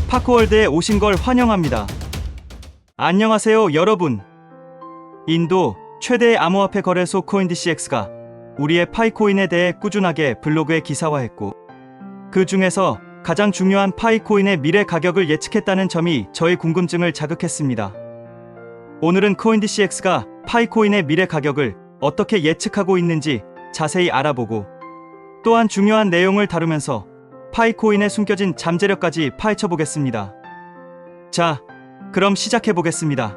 파크월드에 오신 걸 환영합니다. 안녕하세요, 여러분. 인도 최대의 암호화폐 거래소 코인디씨엑스가 우리의 파이코인에 대해 꾸준하게 블로그에 기사화했고, 그 중에서 가장 중요한 파이코인의 미래 가격을 예측했다는 점이 저의 궁금증을 자극했습니다. 오늘은 코인디씨엑스가 파이코인의 미래 가격을 어떻게 예측하고 있는지 자세히 알아보고, 또한 중요한 내용을 다루면서 파이코인에 숨겨진 잠재력까지 파헤쳐보겠습니다. 자, 그럼 시작해보겠습니다.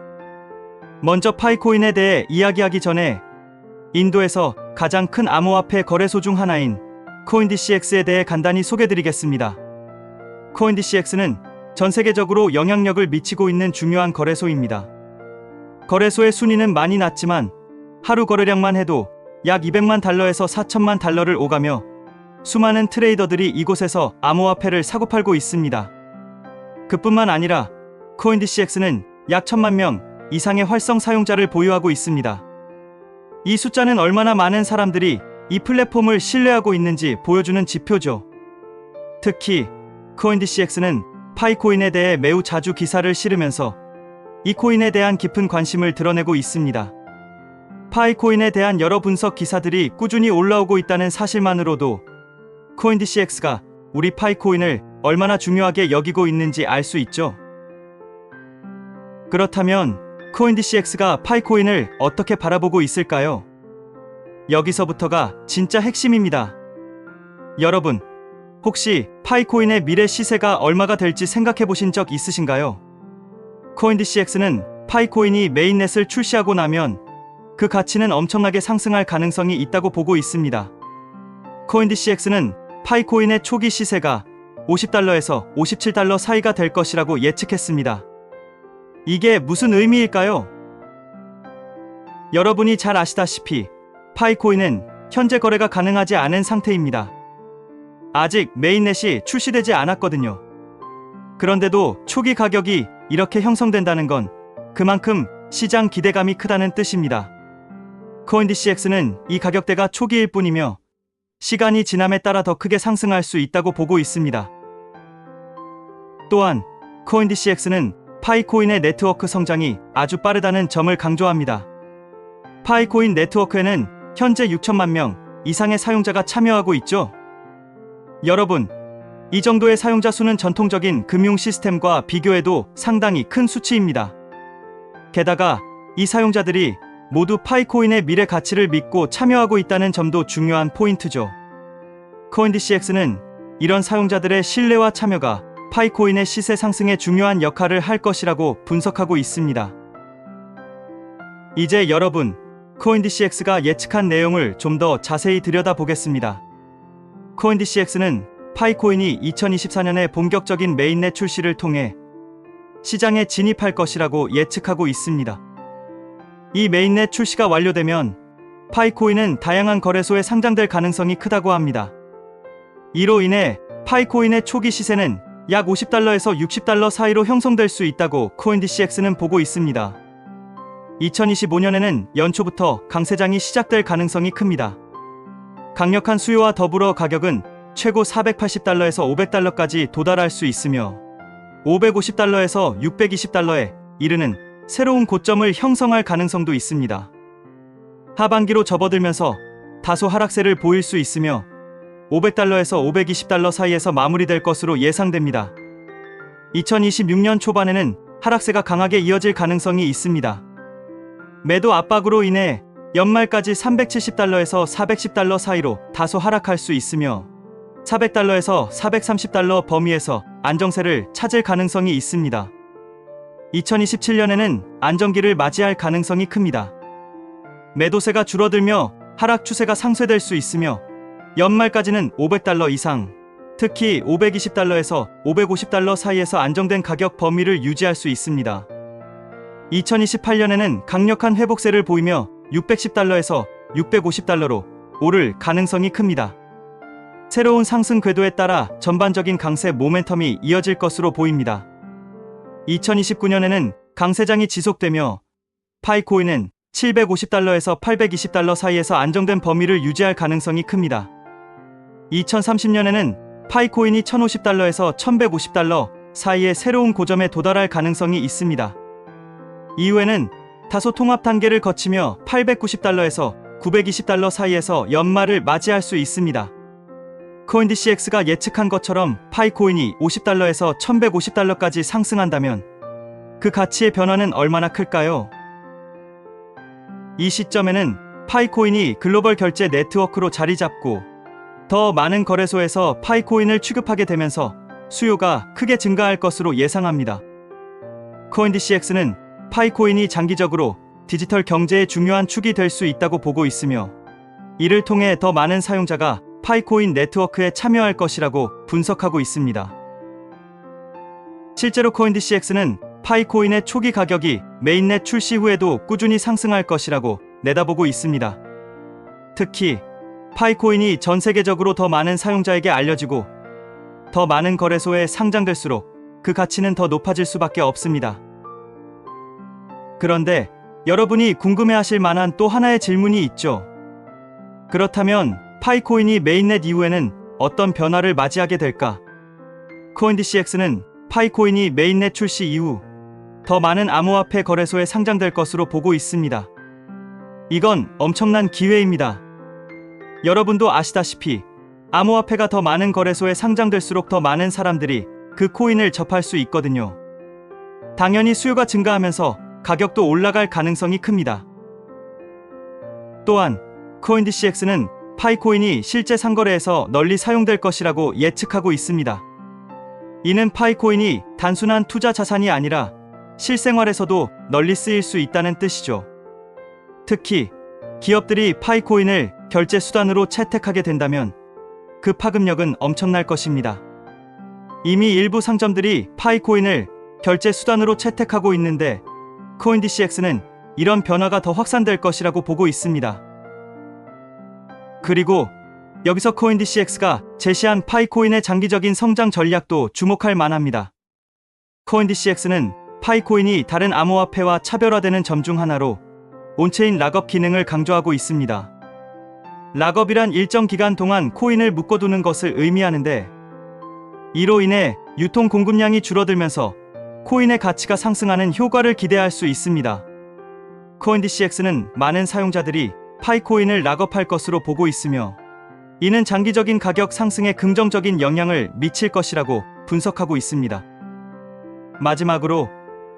먼저 파이코인에 대해 이야기하기 전에 인도에서 가장 큰 암호화폐 거래소 중 하나인 코인디씨엑스에 대해 간단히 소개드리겠습니다. 코인디씨엑스는 전 세계적으로 영향력을 미치고 있는 중요한 거래소입니다. 거래소의 순위는 많이 낮지만 하루 거래량만 해도 약 200만 달러에서 4천만 달러를 오가며 수많은 트레이더들이 이곳에서 암호화폐를 사고팔고 있습니다. 그뿐만 아니라 코인디씨엑스는 약 1,000만 명 이상의 활성 사용자를 보유하고 있습니다. 이 숫자는 얼마나 많은 사람들이 이 플랫폼을 신뢰하고 있는지 보여주는 지표죠. 특히 코인디씨엑스는 파이코인에 대해 매우 자주 기사를 실으면서 이 코인에 대한 깊은 관심을 드러내고 있습니다. 파이코인에 대한 여러 분석 기사들이 꾸준히 올라오고 있다는 사실만으로도 코인디씨엑스가 우리 파이코인을 얼마나 중요하게 여기고 있는지 알 수 있죠. 그렇다면 코인디씨엑스가 파이코인을 어떻게 바라보고 있을까요? 여기서부터가 진짜 핵심입니다. 여러분, 혹시 파이코인의 미래 시세가 얼마가 될지 생각해 보신 적 있으신가요? 코인디씨엑스는 파이코인이 메인넷을 출시하고 나면 그 가치는 엄청나게 상승할 가능성이 있다고 보고 있습니다. 코인디씨엑스는 파이코인의 초기 시세가 $50에서 $57 사이가 될 것이라고 예측했습니다. 이게 무슨 의미일까요? 여러분이 잘 아시다시피 파이코인은 현재 거래가 가능하지 않은 상태입니다. 아직 메인넷이 출시되지 않았거든요. 그런데도 초기 가격이 이렇게 형성된다는 건 그만큼 시장 기대감이 크다는 뜻입니다. 코인디씨엑스는 이 가격대가 초기일 뿐이며 시간이 지남에 따라 더 크게 상승할 수 있다고 보고 있습니다. 또한 코인디씨엑스는 파이코인의 네트워크 성장이 아주 빠르다는 점을 강조합니다. 파이코인 네트워크에는 현재 6천만 명 이상의 사용자가 참여하고 있죠. 여러분, 이 정도의 사용자 수는 전통적인 금융 시스템과 비교해도 상당히 큰 수치입니다. 게다가 이 사용자들이 모두 파이코인의 미래 가치를 믿고 참여하고 있다는 점도 중요한 포인트죠. 코인디씨엑스는 이런 사용자들의 신뢰와 참여가 파이코인의 시세 상승에 중요한 역할을 할 것이라고 분석하고 있습니다. 이제 여러분, 코인디씨엑스가 예측한 내용을 좀 더 자세히 들여다보겠습니다. 코인디씨엑스는 파이코인이 2024년에 본격적인 메인넷 출시를 통해 시장에 진입할 것이라고 예측하고 있습니다. 이 메인넷 출시가 완료되면 파이코인은 다양한 거래소에 상장될 가능성이 크다고 합니다. 이로 인해 파이코인의 초기 시세는 약 $50에서 $60 사이로 형성될 수 있다고 코인디씨엑스는 보고 있습니다. 2025년에는 연초부터 강세장이 시작될 가능성이 큽니다. 강력한 수요와 더불어 가격은 최고 $480에서 $500까지 도달할 수 있으며 $550에서 $620에 이르는 새로운 고점을 형성할 가능성도 있습니다. 하반기로 접어들면서 다소 하락세를 보일 수 있으며 $500에서 $520 사이에서 마무리될 것으로 예상됩니다. 2026년 초반에는 하락세가 강하게 이어질 가능성이 있습니다. 매도 압박으로 인해 연말까지 $370에서 $410 사이로 다소 하락할 수 있으며 $400에서 $430 범위에서 안정세를 찾을 가능성이 있습니다. 2027년에는 안정기를 맞이할 가능성이 큽니다. 매도세가 줄어들며 하락 추세가 상쇄될 수 있으며 연말까지는 $500 이상, 특히 $520에서 $550 사이에서 안정된 가격 범위를 유지할 수 있습니다. 2028년에는 강력한 회복세를 보이며 $610에서 $650로 오를 가능성이 큽니다. 새로운 상승 궤도에 따라 전반적인 강세 모멘텀이 이어질 것으로 보입니다. 2029년에는 강세장이 지속되며 파이코인은 $750에서 $820 사이에서 안정된 범위를 유지할 가능성이 큽니다. 2030년에는 파이코인이 $1,050에서 $1,150 사이의 새로운 고점에 도달할 가능성이 있습니다. 이후에는 다소 통합 단계를 거치며 890달러에서 920달러 사이에서 연말을 맞이할 수 있습니다. 코인디시엑스가 예측한 것처럼 파이코인이 50달러에서 1150달러까지 상승한다면 그 가치의 변화는 얼마나 클까요? 이 시점에는 파이코인이 글로벌 결제 네트워크로 자리 잡고 더 많은 거래소에서 파이코인을 취급하게 되면서 수요가 크게 증가할 것으로 예상합니다. 코인디시엑스는 파이코인이 장기적으로 디지털 경제의 중요한 축이 될 수 있다고 보고 있으며 이를 통해 더 많은 사용자가 파이코인 네트워크에 참여할 것이라고 분석하고 있습니다. 실제로 코인디시엑스는 파이코인의 초기 가격이 메인넷 출시 후에도 꾸준히 상승할 것이라고 내다보고 있습니다. 특히 파이코인이 전 세계적으로 더 많은 사용자에게 알려지고 더 많은 거래소에 상장될수록 그 가치는 더 높아질 수밖에 없습니다. 그런데 여러분이 궁금해하실 만한 또 하나의 질문이 있죠. 그렇다면 파이코인이 메인넷 이후에는 어떤 변화를 맞이하게 될까? 코인디시엑스는 파이코인이 메인넷 출시 이후 더 많은 암호화폐 거래소에 상장될 것으로 보고 있습니다. 이건 엄청난 기회입니다. 여러분도 아시다시피 암호화폐가 더 많은 거래소에 상장될수록 더 많은 사람들이 그 코인을 접할 수 있거든요. 당연히 수요가 증가하면서 가격도 올라갈 가능성이 큽니다. 또한 코인디시엑스는 파이코인이 실제 상거래에서 널리 사용될 것이라고 예측하고 있습니다. 이는 파이코인이 단순한 투자 자산이 아니라 실생활에서도 널리 쓰일 수 있다는 뜻이죠. 특히 기업들이 파이코인을 결제 수단으로 채택하게 된다면 그 파급력은 엄청날 것입니다. 이미 일부 상점들이 파이코인을 결제 수단으로 채택하고 있는데 코인디시엑스는 이런 변화가 더 확산될 것이라고 보고 있습니다. 그리고 여기서 코인디시엑스가 제시한 파이코인의 장기적인 성장 전략도 주목할 만합니다. 코인디시엑스는 파이코인이 다른 암호화폐와 차별화되는 점 중 하나로 온체인 락업 기능을 강조하고 있습니다. 락업이란 일정 기간 동안 코인을 묶어두는 것을 의미하는데 이로 인해 유통 공급량이 줄어들면서 코인의 가치가 상승하는 효과를 기대할 수 있습니다. 코인디시엑스는 많은 사용자들이 파이코인을 락업할 것으로 보고 있으며 이는 장기적인 가격 상승에 긍정적인 영향을 미칠 것이라고 분석하고 있습니다. 마지막으로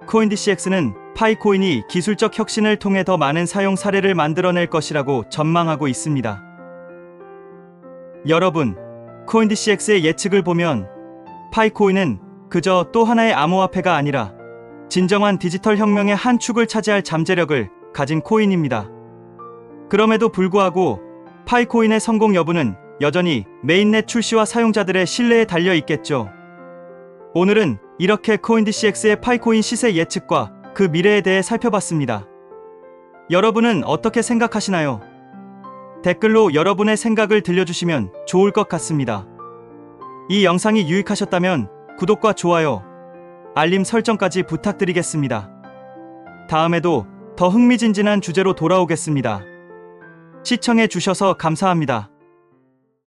코인디시엑스는 파이코인이 기술적 혁신을 통해 더 많은 사용 사례를 만들어낼 것이라고 전망하고 있습니다. 여러분, 코인디시엑스의 예측을 보면 파이코인은 그저 또 하나의 암호화폐가 아니라 진정한 디지털 혁명의 한 축을 차지할 잠재력을 가진 코인입니다. 그럼에도 불구하고 파이코인의 성공 여부는 여전히 메인넷 출시와 사용자들의 신뢰에 달려 있겠죠. 오늘은 이렇게 코인디시엑스의 파이코인 시세 예측과 그 미래에 대해 살펴봤습니다. 여러분은 어떻게 생각하시나요? 댓글로 여러분의 생각을 들려주시면 좋을 것 같습니다. 이 영상이 유익하셨다면 구독과 좋아요, 알림 설정까지 부탁드리겠습니다. 다음에도 더 흥미진진한 주제로 돌아오겠습니다. 시청해 주셔서 감사합니다.